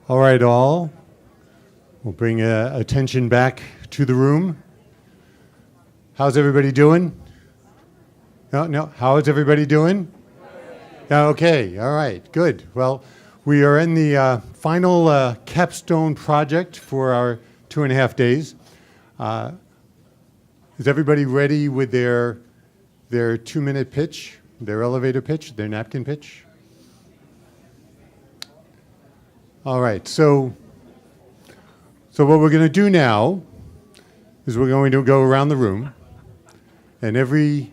All right, all. We'll bring attention back to the room. How's everybody doing? No. How is everybody doing? Okay, all right, good. Well, we are in the final capstone project for our 2.5 days. Is everybody ready with their 2-minute pitch, their elevator pitch, their napkin pitch? All right, so what we're going to do now is we're going to go around the room, and every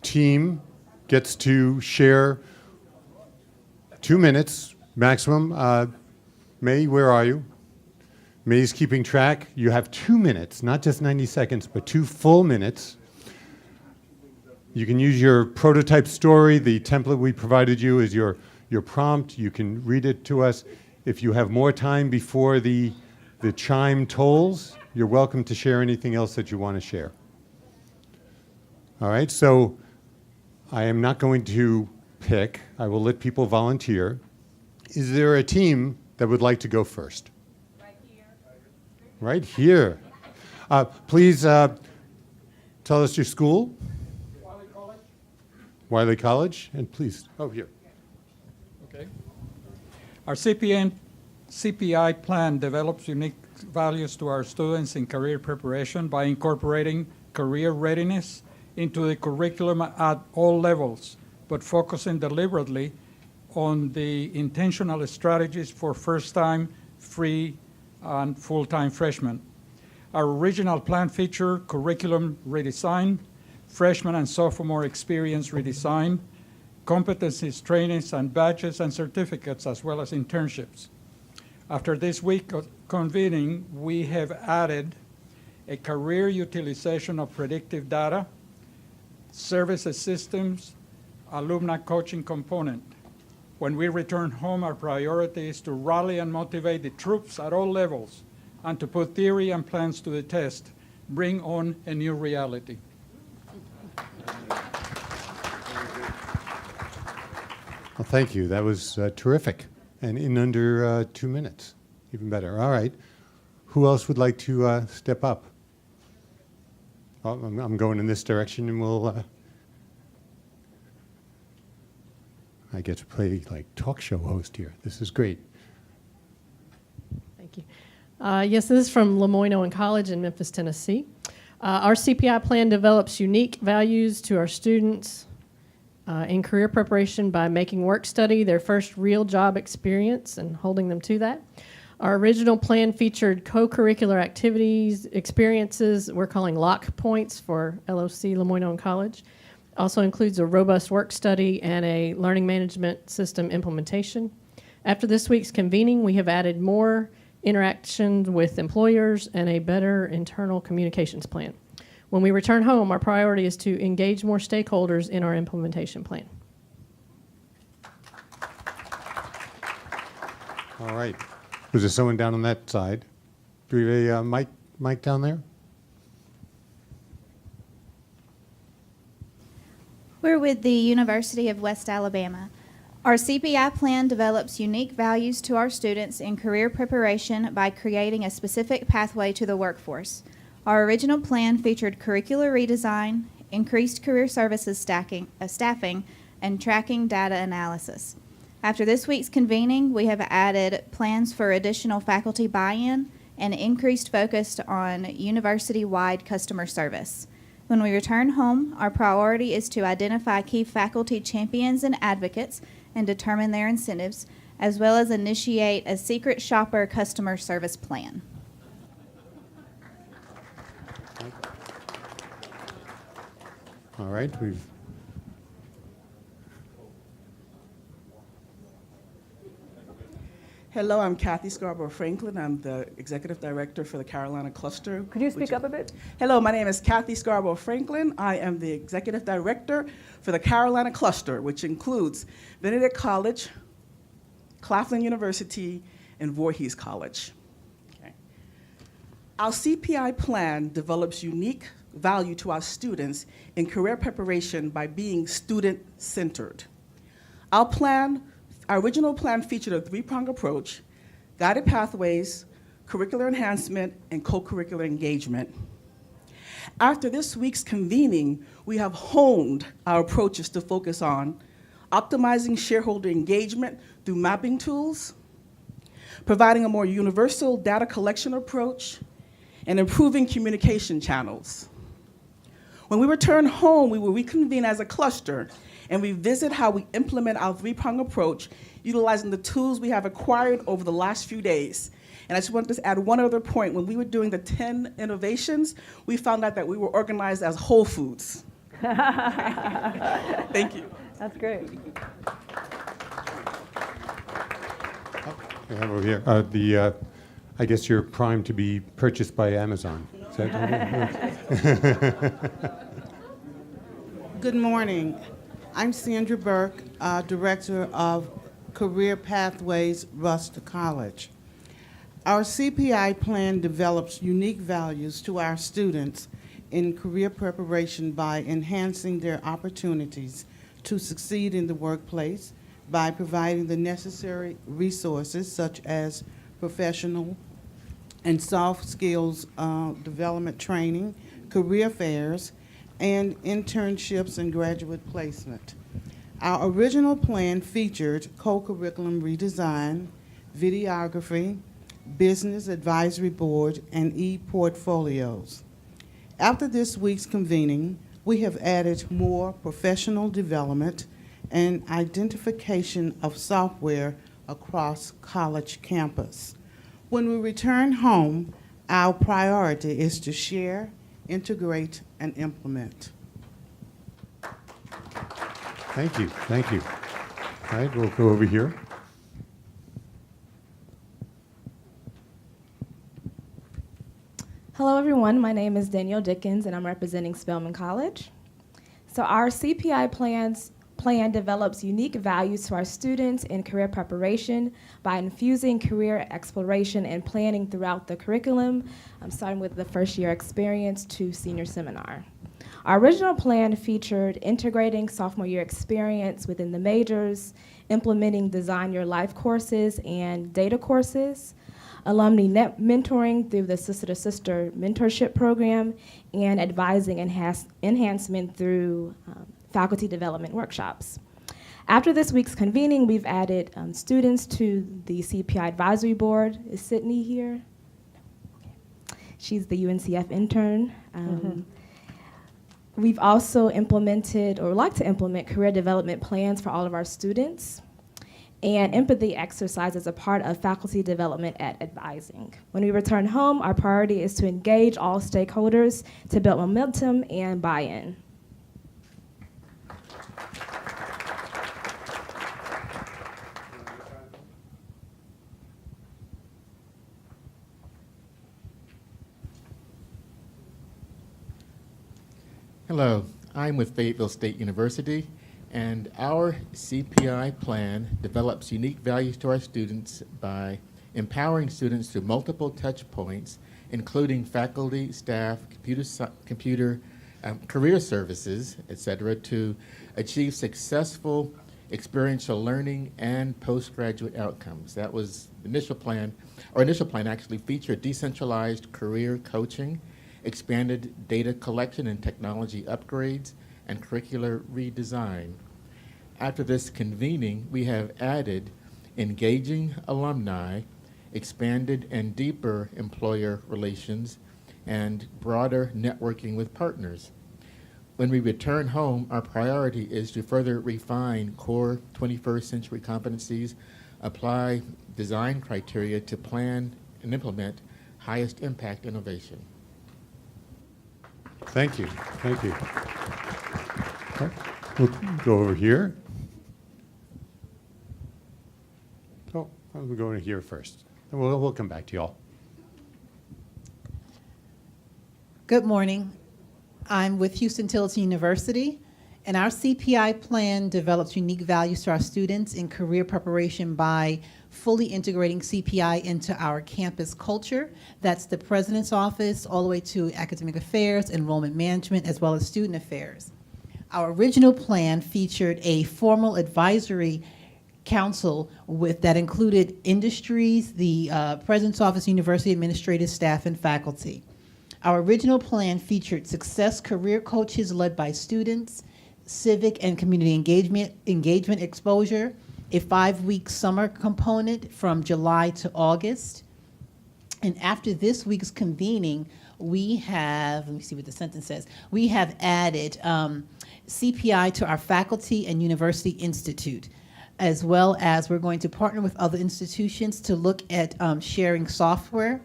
team gets to share 2 minutes maximum. May, where are you? May's keeping track. You have 2 minutes, not just 90 seconds, but 2 full minutes. You can use your prototype story. The template we provided you is your prompt. You can read it to us. If you have more time before the chime tolls, you're welcome to share anything else that you want to share. All right, so I am not going to pick. I will let people volunteer. Is there a team that would like to go first? Right here. Right here. Please tell us your school. Wiley College. Wiley College, and please, here. Okay. Our CPI plan develops unique values to our students in career preparation by incorporating career readiness into the curriculum at all levels, but focusing deliberately on the intentional strategies for first-time, free, and full-time freshmen. Our original plan featured curriculum redesign, freshman and sophomore experience redesign, competencies, trainings, and badges and certificates, as well as internships. After this week of convening, we have added a career utilization of predictive data, services systems, alumni coaching component. When we return home, our priority is to rally and motivate the troops at all levels and to put theory and plans to the test, bring on a new reality. Well, thank you. That was terrific. And in under 2 minutes, even better. All right. Who else would like to step up? Oh, I'm going in this direction, and we'll... I get to play like talk show host here. This is great. Thank you. Yes, this is from Lemoyne Owen College in Memphis, Tennessee. Our CPI plan develops unique values to our students in career preparation by making work study their first real job experience and holding them to that. Our original plan featured co-curricular activities, experiences we're calling lock points for LOC, Lemoyne Owen College. Also includes a robust work study and a learning management system implementation. After this week's convening, we have added more interactions with employers and a better internal communications plan. When we return home, our priority is to engage more stakeholders in our implementation plan. All right. Was there someone down on that side? Do we have a mic down there? We're with the University of West Alabama. Our CPI plan develops unique values to our students in career preparation by creating a specific pathway to the workforce. Our original plan featured curricular redesign, increased career services staffing, and tracking data analysis. After this week's convening, we have added plans for additional faculty buy-in and increased focus on university-wide customer service. When we return home, our priority is to identify key faculty champions and advocates and determine their incentives, as well as initiate a secret shopper customer service plan. All right, Hello, I'm Kathy Scarborough Franklin. I'm the Executive Director for the Carolina Cluster. Could you speak up a bit? Hello, my name is Kathy Scarborough Franklin. I am the Executive Director for the Carolina Cluster, which includes Benedict College, Claflin University, and Voorhees College. Okay. Our CPI plan develops unique value to our students in career preparation by being student-centered. Our original plan featured a three-pronged approach guided pathways, curricular enhancement, and co-curricular engagement. After this week's convening, we have honed our approaches to focus on optimizing shareholder engagement through mapping tools, providing a more universal data collection approach, and improving communication channels. When we return home, we will reconvene as a cluster and revisit how we implement our three-pronged approach, utilizing the tools we have acquired over the last few days. And I just wanted to add one other point. When we were doing the 10 innovations, we found out that we were organized as Whole Foods. Thank you. That's great. We have over here, I guess you're primed to be purchased by Amazon. Is that Good morning. I'm Sandra Burke, Director of Career Pathways, Ruster College. Our CPI plan develops unique values to our students in career preparation by enhancing their opportunities to succeed in the workplace by providing the necessary resources such as professional and soft skills development training, career fairs, and internships and graduate placement. Our original plan featured co-curriculum redesign, videography, business advisory board, and e-portfolios. After this week's convening, we have added more professional development and identification of software across college campus. When we return home, our priority is to share, integrate, and implement. Thank you, thank you. All right, we'll go over here. Hello, everyone. My name is Danielle Dickens, and I'm representing Spelman College. So our CPI plan develops unique values to our students in career preparation by infusing career exploration and planning throughout the curriculum, starting with the first year experience to senior seminar. Our original plan featured integrating sophomore year experience within the majors, implementing Design Your Life courses and data courses, alumni mentoring through the sister-to-sister mentorship program, and advising enhancement through faculty development workshops. After this week's convening, we've added students to the CPI advisory board. Is Sydney here? She's the UNCF intern. We've also implemented, or like to implement, career development plans for all of our students, and empathy exercise as a part of faculty development at advising. When we return home, our priority is to engage all stakeholders to build momentum and buy-in. Hello, I'm with Fayetteville State University, and our CPI plan develops unique values to our students by empowering students through multiple touch points, including faculty, staff, career services, etc., to achieve successful experiential learning and postgraduate outcomes. That was the initial plan. Our initial plan actually featured decentralized career coaching, expanded data collection and technology upgrades, and curricular redesign. After this convening, we have added engaging alumni, expanded and deeper employer relations, and broader networking with partners. When we return home, our priority is to further refine core 21st century competencies, apply design criteria to plan and implement highest impact innovation. Thank you, thank you. Okay, we'll go over here. Oh, we'll go in here first. And we'll come back to y'all. Good morning. I'm with Houston Tillotson University, and our CPI plan develops unique values to our students in career preparation by fully integrating CPI into our campus culture. That's the president's office, all the way to academic affairs, enrollment management, as well as student affairs. Our original plan featured a formal advisory council that included industries, the President's Office, university administrative staff, and faculty. Our original plan featured success career coaches led by students, civic and community engagement exposure, a 5-week summer component from July to August. And after this week's convening, we have, let me see what the sentence says, we have added CPI to our faculty and university institute, as well as we're going to partner with other institutions to look at sharing software,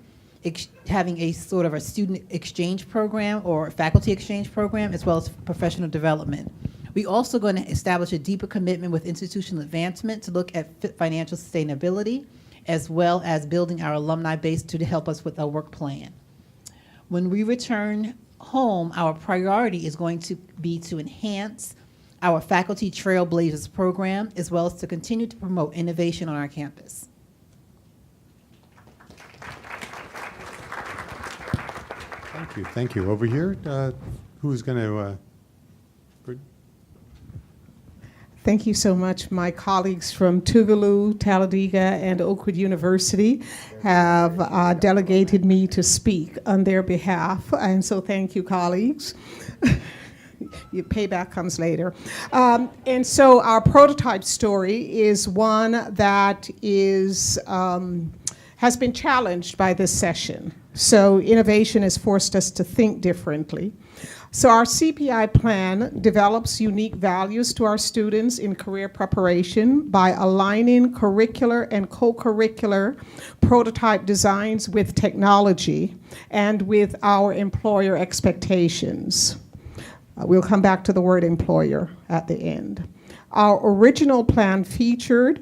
having a sort of a student exchange program or faculty exchange program, as well as professional development. We're also going to establish a deeper commitment with institutional advancement to look at financial sustainability, as well as building our alumni base to help us with our work plan. When we return home, our priority is going to be to enhance our Faculty Trailblazers program, as well as to continue to promote innovation on our campus. Thank you. Thank you. Over here, who's going to? Thank you so much. My colleagues from Tougaloo, Talladega, and Oakwood University have delegated me to speak on their behalf, and so thank you, colleagues. Your payback comes later. And so our prototype story is one that is has been challenged by this session. So innovation has forced us to think differently. So our CPI plan develops unique values to our students in career preparation by aligning curricular and co-curricular prototype designs with technology and with our employer expectations. We'll come back to the word employer at the end. Our original plan featured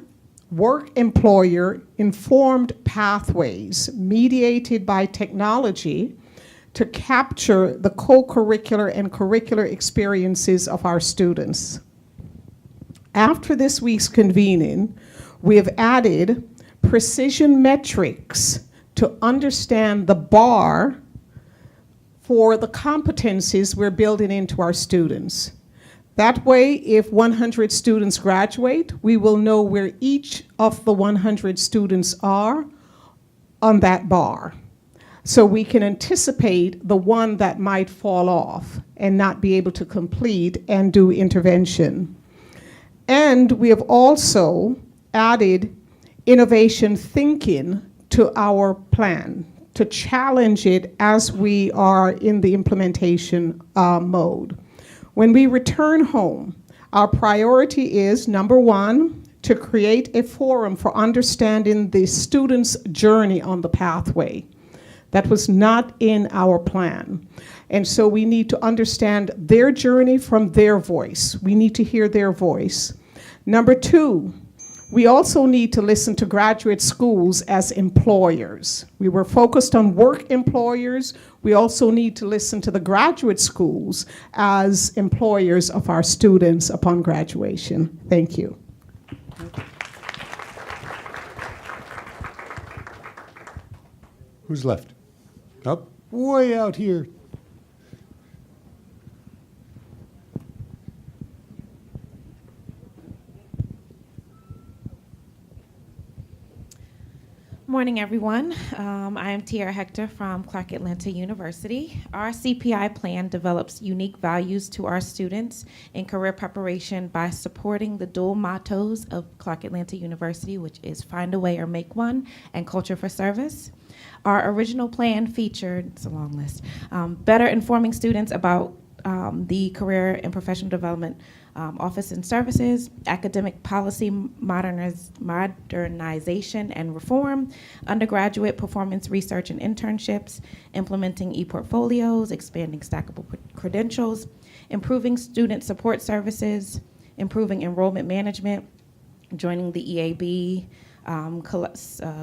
work-employer informed pathways mediated by technology to capture the co-curricular and curricular experiences of our students. After this week's convening, we have added precision metrics to understand the bar for the competencies we're building into our students. That way, if 100 students graduate, we will know where each of the 100 students are on that bar. So we can anticipate the one that might fall off and not be able to complete and do intervention. And we have also added innovation thinking to our plan to challenge it as we are in the implementation mode. When we return home, our priority is, number one, to create a forum for understanding the student's journey on the pathway. That was not in our plan. And so we need to understand their journey from their voice. We need to hear their voice. Number two, we also need to listen to graduate schools as employers. We were focused on work employers. We also need to listen to the graduate schools as employers of our students upon graduation. Thank you. Who's left? Up, way out here. Morning, everyone. I am Tiara Hector from Clark Atlanta University. Our CPI plan develops unique values to our students in career preparation by supporting the dual mottos of Clark Atlanta University, which is find a way or make one, and culture for service. Our original plan featured, it's a long list, better informing students about the career and professional development office and services, academic policy modernization and reform, undergraduate performance research and internships, implementing e-portfolios, expanding stackable credentials, improving student support services, improving enrollment management, joining the EAB,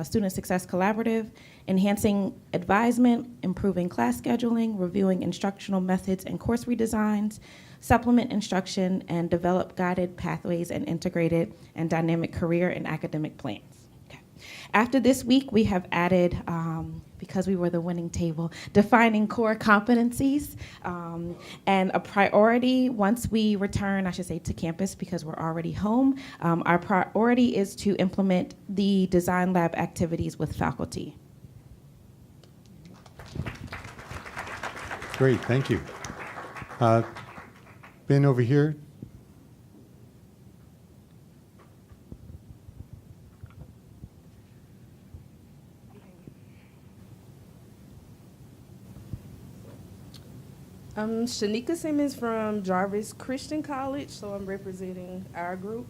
Student Success Collaborative, enhancing advisement, improving class scheduling, reviewing instructional methods and course redesigns, supplement instruction, and develop guided pathways and integrated and dynamic career and academic plans. Okay. After this week, we have added, because we were the winning table, defining core competencies, and a priority once we return, I should say, to campus because we're already home. Our priority is to implement the design lab activities with faculty. Great, thank you. Ben, over here. I'm Shanika Simmons from Jarvis Christian College, so I'm representing our group.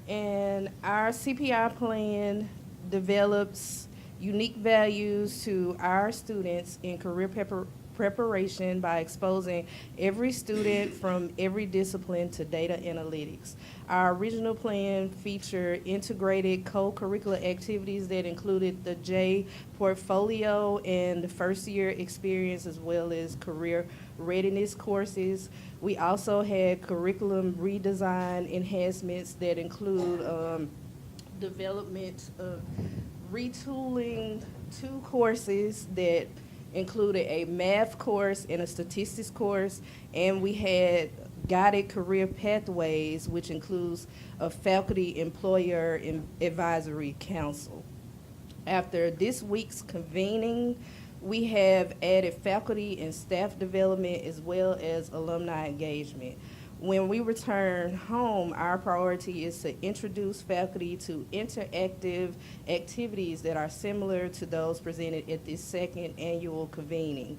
And our CPI plan develops unique values to our students in career preparation by exposing every student from every discipline to data analytics. Our original plan featured integrated co-curricular activities that included the J portfolio and the first year experience as well as career readiness courses. We also had curriculum redesign enhancements that include development of retooling 2 courses that included a math course and a statistics course, and we had guided career pathways, which includes a faculty employer and advisory council. After this week's convening, we have added faculty and staff development as well as alumni engagement. When we return home, our priority is to introduce faculty to interactive activities that are similar to those presented at this second annual convening.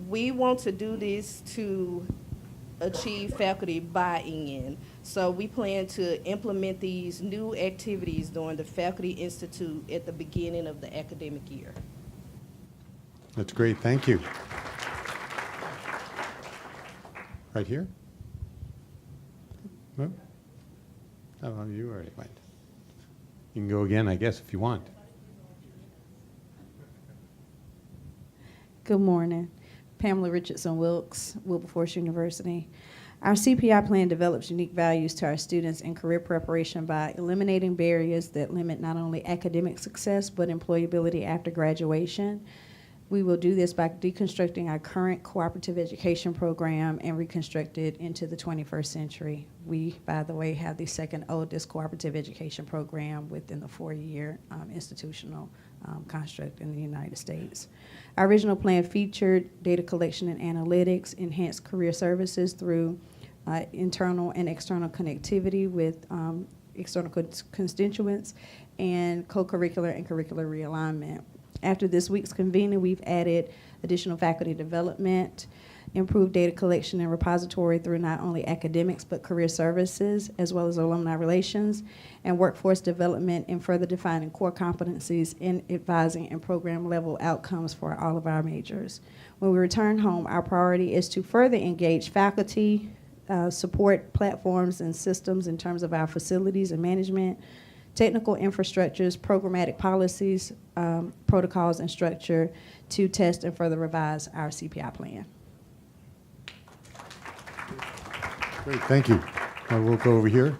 We want to do this to achieve faculty buy-in. So we plan to implement these new activities during the Faculty Institute at the beginning of the academic year. That's great, thank you. Right here? No? Oh, you already went. You can go again, I guess, if you want. Good morning. Pamela Richardson Wilkes, Wilberforce University. Our CPI plan develops unique values to our students in career preparation by eliminating barriers that limit not only academic success but employability after graduation. We will do this by deconstructing our current cooperative education program and reconstruct it into the 21st century. We, by the way, have the second oldest cooperative education program within the 4-year institutional construct in the United States. Our original plan featured data collection and analytics, enhanced career services through internal and external connectivity with external constituents, and co-curricular and curricular realignment. After this week's convening, we've added additional faculty development, improved data collection and repository through not only academics but career services, as well as alumni relations, and workforce development in further defining core competencies in advising and program level outcomes for all of our majors. When we return home, our priority is to further engage faculty, support platforms and systems in terms of our facilities and management, technical infrastructures, programmatic policies, protocols, and structure to test and further revise our CPI plan. Great, thank you. We'll go over here.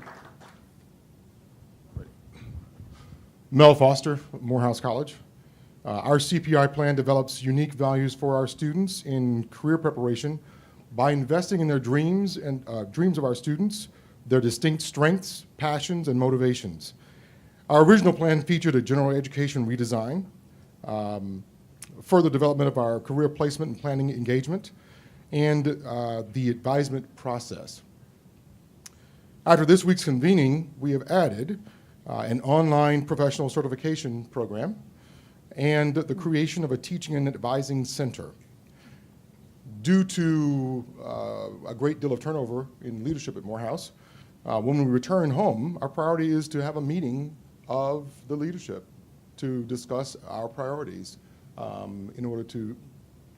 Mel Foster, Morehouse College. Our CPI plan develops unique values for our students in career preparation by investing in their dreams and dreams of our students, their distinct strengths, passions, and motivations. Our original plan featured a general education redesign, further development of our career placement and planning engagement, and the advisement process. After this week's convening, we have added an online professional certification program and the creation of a teaching and advising center. Due to a great deal of turnover in leadership at Morehouse, when we return home, our priority is to have a meeting of the leadership to discuss our priorities in order to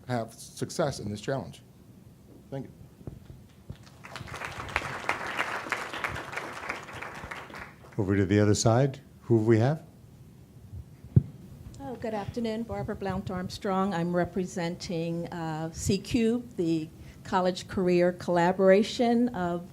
have success in this challenge. Thank you. Over to the other side, who we have? Oh, good afternoon, Barbara Blount Armstrong. I'm representing CCUBE, the College Career Collaboration of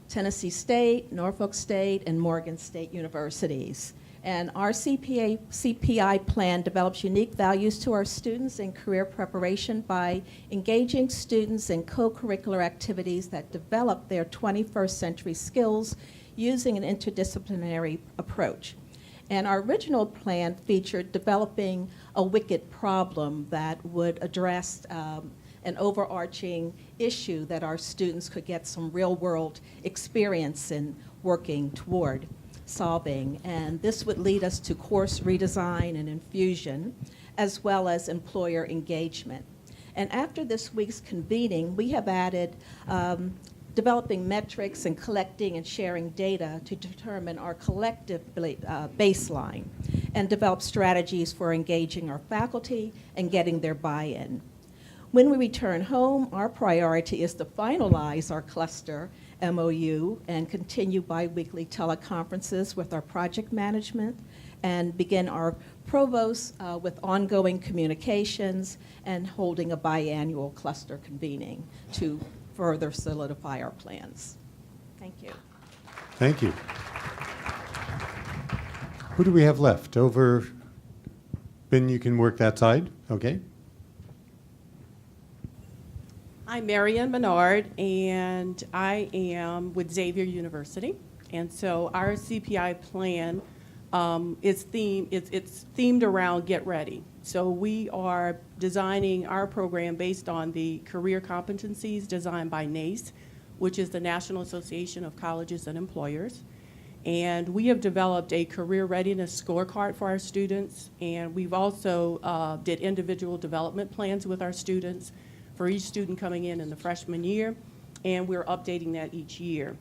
Tennessee State, Norfolk State, and Morgan State Universities. And our CPI plan develops unique values to our students in career preparation by engaging students in co-curricular activities that develop their 21st century skills using an interdisciplinary approach. And our original plan featured developing a wicked problem that would address an overarching issue that our students could get some real-world experience in working toward solving. And this would lead us to course redesign and infusion, as well as employer engagement. And after this week's convening, we have added developing metrics and collecting and sharing data to determine our collective baseline and develop strategies for engaging our faculty and getting their buy-in. When we return home, our priority is to finalize our cluster MOU and continue bi-weekly teleconferences with our project management and begin our provost with ongoing communications and holding a biannual cluster convening to further solidify our plans. Thank you. Thank you. Who do we have left? Over, Ben, you can work that side, okay? I'm Marianne Menard, and I am with Xavier University. And so our CPI plan is themed around Get Ready. So we are designing our program based on the career competencies designed by NACE, which is the National Association of Colleges and Employers. And we have developed a career readiness scorecard for our students, and we've also did individual development plans with our students for each student coming in the freshman year, and we're updating that each year.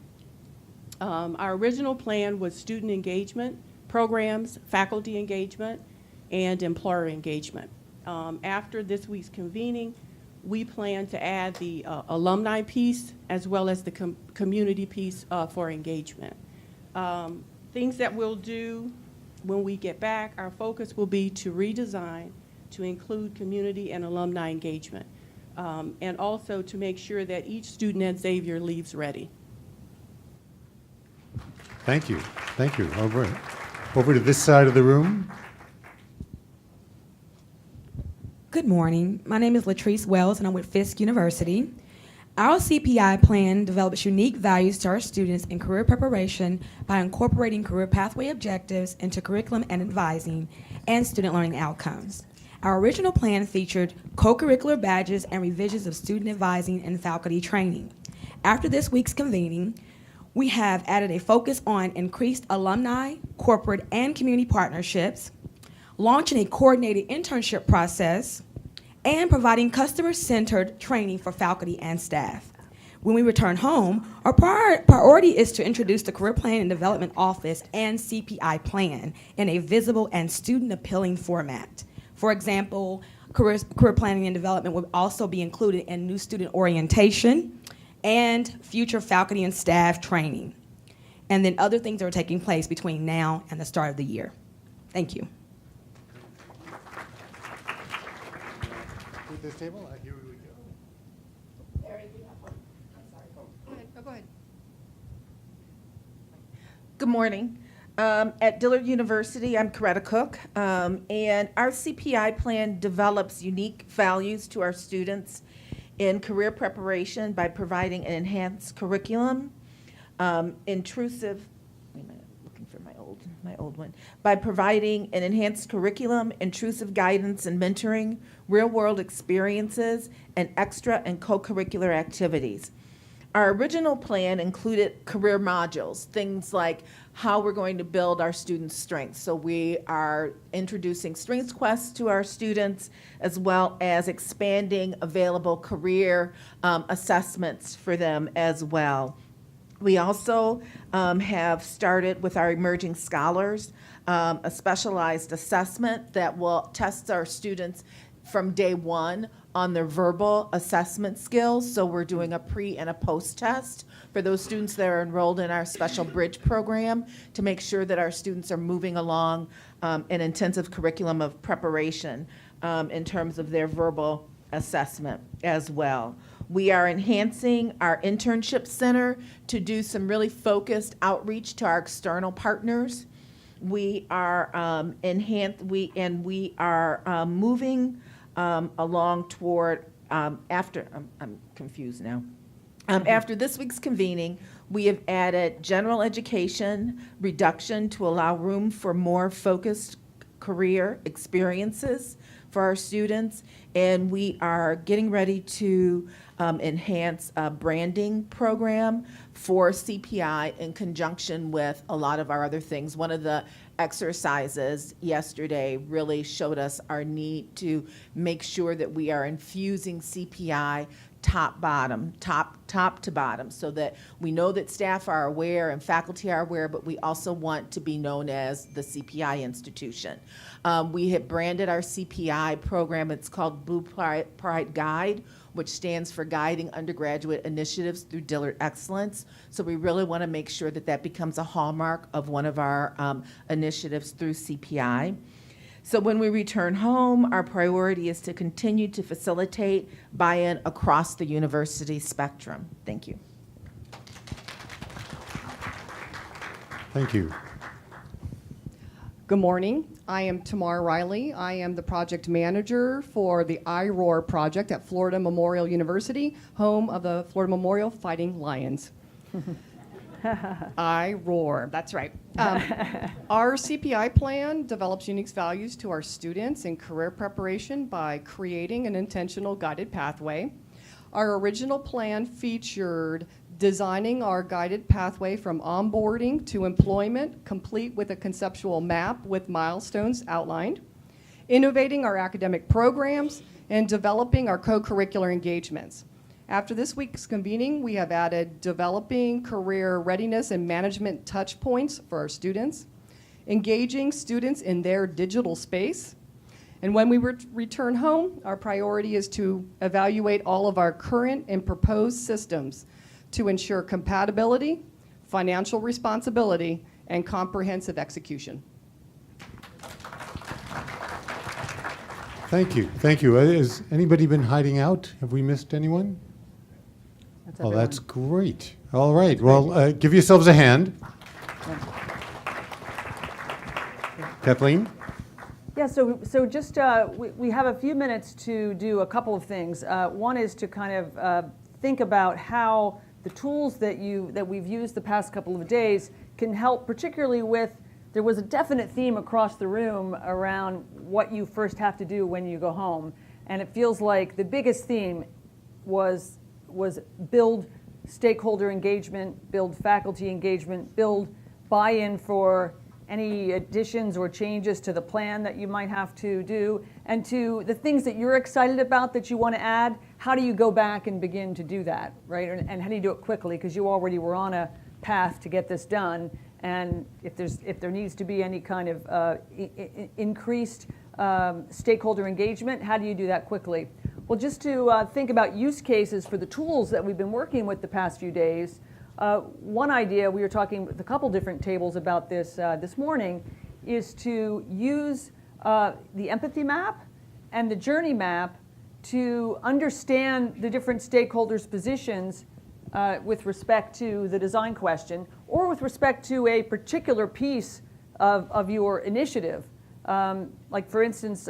Our original plan was student engagement programs, faculty engagement, and employer engagement. After this week's convening, we plan to add the alumni piece as well as the community piece for engagement. Things that we'll do when we get back, our focus will be to redesign to include community and alumni engagement, and also to make sure that each student at Xavier leaves ready. Thank you. Thank you. Over to this side of the room. Good morning. My name is Latrice Wells, and I'm with Fisk University. Our CPI plan develops unique values to our students in career preparation by incorporating career pathway objectives into curriculum and advising and student learning outcomes. Our original plan featured co-curricular badges and revisions of student advising and faculty training. After this week's convening, we have added a focus on increased alumni, corporate, and community partnerships, launching a coordinated internship process, and providing customer-centered training for faculty and staff. When we return home, our priority is to introduce the Career Planning and Development Office and CPI plan in a visible and student-appealing format. For example, career planning and development will also be included in new student orientation and future faculty and staff training, and then other things that are taking place between now and the start of the year. Thank you. This table, here we go. Go ahead. Good morning. At Dillard University, I'm Coretta Cook, and our CPI plan develops unique values to our students in career preparation by providing an enhanced curriculum, by providing an enhanced curriculum, intrusive guidance and mentoring, real-world experiences, and extra and co-curricular activities. Our original plan included career modules, things like how we're going to build our students' strengths. So we are introducing Strengths Quest to our students, as well as expanding available career assessments for them as well. We also have started with our Emerging Scholars, a specialized assessment that will test our students from day one on their verbal assessment skills. So we're doing a pre and a post test for those students that are enrolled in our special bridge program to make sure that our students are moving along an intensive curriculum of preparation in terms of their verbal assessment as well. We are enhancing our internship center to do some really focused outreach to our external partners. We are we are moving along toward after. I'm confused now. After this week's convening, we have added general education reduction to allow room for more focused career experiences for our students, and we are getting ready to enhance a branding program for CPI in conjunction with a lot of our other things. One of the exercises yesterday really showed us our need to make sure that we are infusing CPI top to bottom, so that we know that staff are aware and faculty are aware, but we also want to be known as the CPI institution. We have branded our CPI program. It's called Blue Pride Guide, which stands for Guiding Undergraduate Initiatives Through Dillard Excellence. So we really want to make sure that that becomes a hallmark of one of our initiatives through CPI. So when we return home, our priority is to continue to facilitate buy-in across the university spectrum. Thank you. Thank you. Good morning. I am Tamar Riley. I am the project manager for the iRoar project at Florida Memorial University, home of the Florida Memorial Fighting Lions. I roar, that's right. Our CPI plan develops unique values to our students in career preparation by creating an intentional guided pathway. Our original plan featured designing our guided pathway from onboarding to employment, complete with a conceptual map with milestones outlined, innovating our academic programs, and developing our co-curricular engagements. After this week's convening, we have added developing career readiness and management touch points for our students, engaging students in their digital space, and when we return home, our priority is to evaluate all of our current and proposed systems to ensure compatibility, financial responsibility, and comprehensive execution. Thank you. Thank you. Has anybody been hiding out? Have we missed anyone? Oh, that's great. All right. Well, give yourselves a hand. Kathleen? Yeah, so just we have a few minutes to do a couple of things. One is to kind of think about how the tools that we've used the past couple of days can help, particularly with, there was a definite theme across the room around what you first have to do when you go home. And it feels like the biggest theme was build stakeholder engagement, build faculty engagement, build buy-in for any additions or changes to the plan that you might have to do, and to the things that you're excited about that you want to add. How do you go back and begin to do that, right? And how do you do it quickly? Because you already were on a path to get this done. And if there needs to be any kind of increased stakeholder engagement, how do you do that quickly? Well, just to think about use cases for the tools that we've been working with the past few days, one idea, we were talking with a couple different tables about this this morning, is to use the empathy map and the journey map to understand the different stakeholders' positions with respect to the design question, or with respect to a particular piece of your initiative. Like for instance,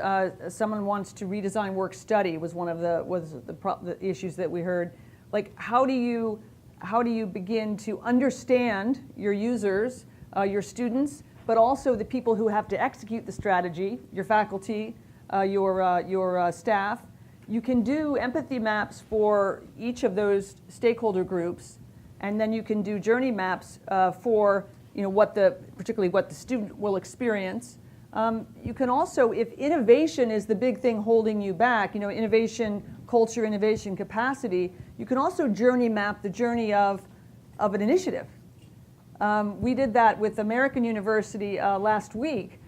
someone wants to redesign work study was one of the issues that we heard. Like how do you begin to understand your users, your students, but also the people who have to execute the strategy, your faculty, your staff. You can do empathy maps for each of those stakeholder groups, and then you can do journey maps for particularly what the student will experience. You can also, if innovation is the big thing holding you back, innovation culture, innovation capacity, you can also journey map the journey of an initiative. We did that with American University last week.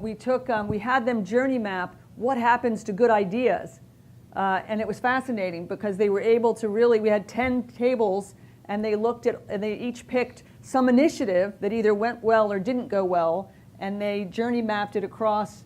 We had them journey map what happens to good ideas. And it was fascinating because they were able to we had 10 tables, and they each picked some initiative that either went well or didn't go well, and they journey mapped it across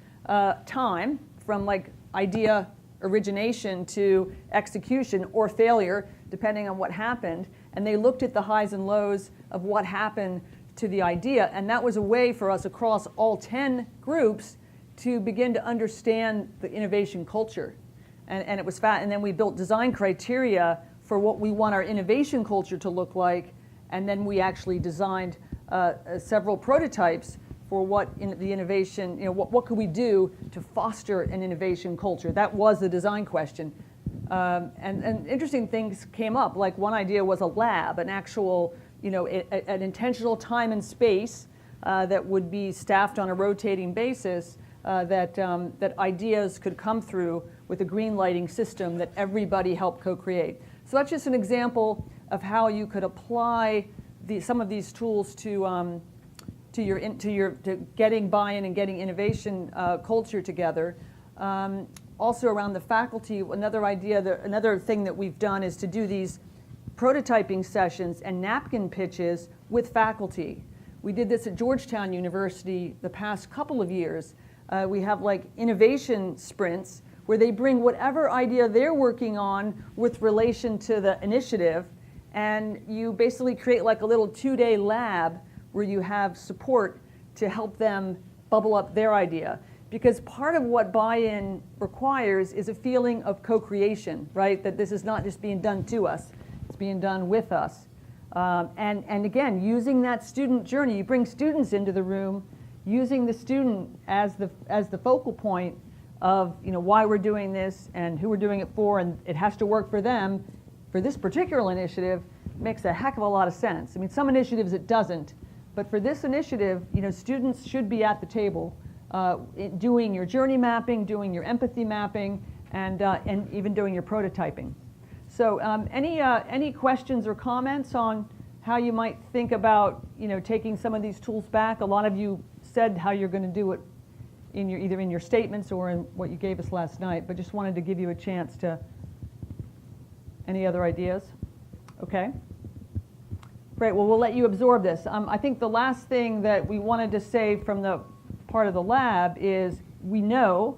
time from idea origination to execution or failure, depending on what happened. And they looked at the highs and lows of what happened to the idea, and that was a way for us across all 10 groups to begin to understand the innovation culture. And it was and then we built design criteria for what we want our innovation culture to look like, and then we actually designed several prototypes for what the innovation, what could we do to foster an innovation culture? That was the design question. And interesting things came up, like one idea was a lab, an actual, an intentional time and space that would be staffed on a rotating basis, that ideas could come through with a green lighting system that everybody helped co-create. So that's just an example of how you could apply some of these tools to getting buy-in and getting innovation culture together. Also around the faculty, another thing that we've done is to do these prototyping sessions and napkin pitches with faculty. We did this at Georgetown University the past couple of years. We have like innovation sprints where they bring whatever idea they're working on with relation to the initiative, and you basically create like a little 2-day lab where you have support to help them bubble up their idea. Because part of what buy-in requires is a feeling of co-creation, right? That this is not just being done to us, it's being done with us. And again, using that student journey, you bring students into the room, using the student as the focal point of why we're doing this and who we're doing it for, and it has to work for them. For this particular initiative, makes a heck of a lot of sense. I mean, some initiatives it doesn't, but for this initiative, students should be at the table, doing your journey mapping, doing your empathy mapping, and even doing your prototyping. So, any questions or comments on how you might think about taking some of these tools back? A lot of you said how you're going to do it either in your statements or in what you gave us last night, but just wanted to give you a chance to. Any other ideas? Okay. Great. Well, we'll let you absorb this. I think the last thing that we wanted to say from the part of the lab is we know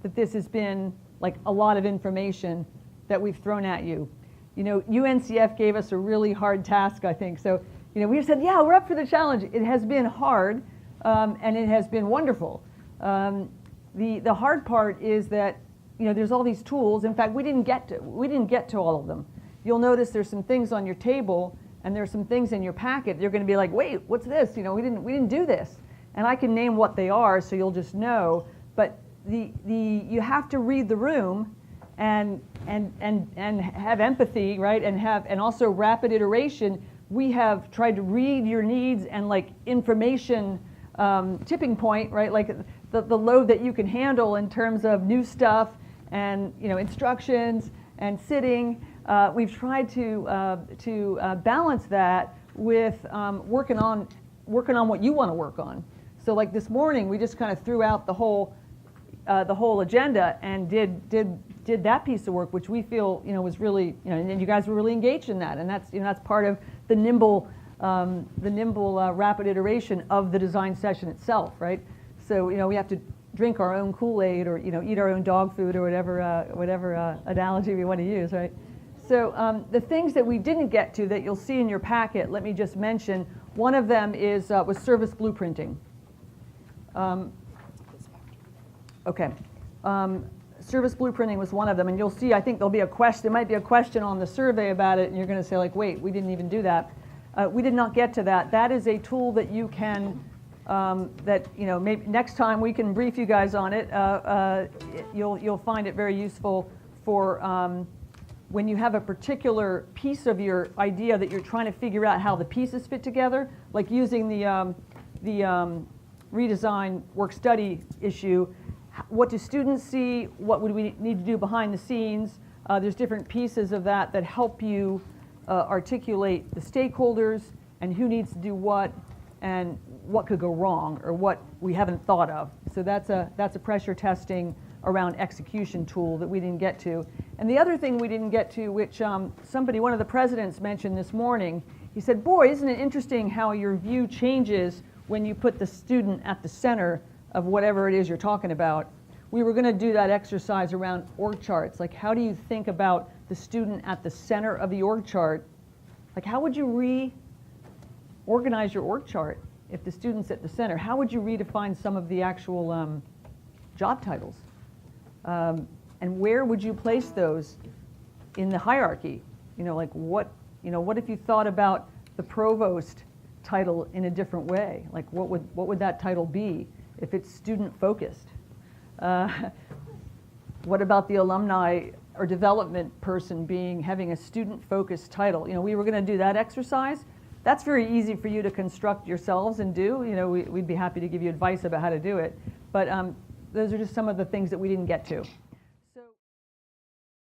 that this has been like a lot of information that we've thrown at you. UNCF gave us a really hard task, I think. So, we said, yeah, we're up for the challenge. It has been hard, and it has been wonderful. The hard part is that there's all these tools. In fact, we didn't get to all of them. You'll notice there's some things on your table, and there's some things in your packet. You're going to be like, wait, what's this? We didn't do this. And I can name what they are, so you'll just know. But you have to read the room, and have empathy, right? And also rapid iteration. We have tried to read your needs and like information tipping point, right? Like the load that you can handle in terms of new stuff and instructions and sitting. We've tried to balance that with working on what you want to work on. So like this morning, we just kind of threw out the whole agenda and did that piece of work, which we feel was really and you guys were really engaged in that, and that's part of the nimble rapid iteration of the design session itself, right? So we have to drink our own Kool-Aid or eat our own dog food or whatever analogy we want to use, right? So the things that we didn't get to that you'll see in your packet, let me just mention. One of them was service blueprinting. Okay. Service blueprinting was one of them, and you'll see, I think there'll be a question, there might be a question on the survey about it, and you're going to say like, wait, we didn't even do that. We did not get to that. That is a tool that you can, maybe next time we can brief you guys on it. You'll find it very useful for when you have a particular piece of your idea that you're trying to figure out how the pieces fit together, like using the redesign work-study issue. What do students see? What would we need to do behind the scenes? There's different pieces of that help you articulate the stakeholders and who needs to do what and what could go wrong or what we haven't thought of. So that's a pressure testing around execution tool that we didn't get to. And the other thing we didn't get to, which one of the presidents mentioned this morning, he said, boy, isn't it interesting how your view changes when you put the student at the center of whatever it is you're talking about. We were going to do that exercise around org charts. Like, how do you think about the student at the center of the org chart? Like, how would you reorganize your org chart? if the student's at the center, how would you redefine some of the actual job titles? And where would you place those in the hierarchy? You know, like what if you thought about the provost title in a different way? Like what would that title be if it's student focused? What about the alumni or development person having a student focused title? You know, we were going to do that exercise. That's very easy for you to construct yourselves and do. You know, we'd be happy to give you advice about how to do it. But those are just some of the things that we didn't get to.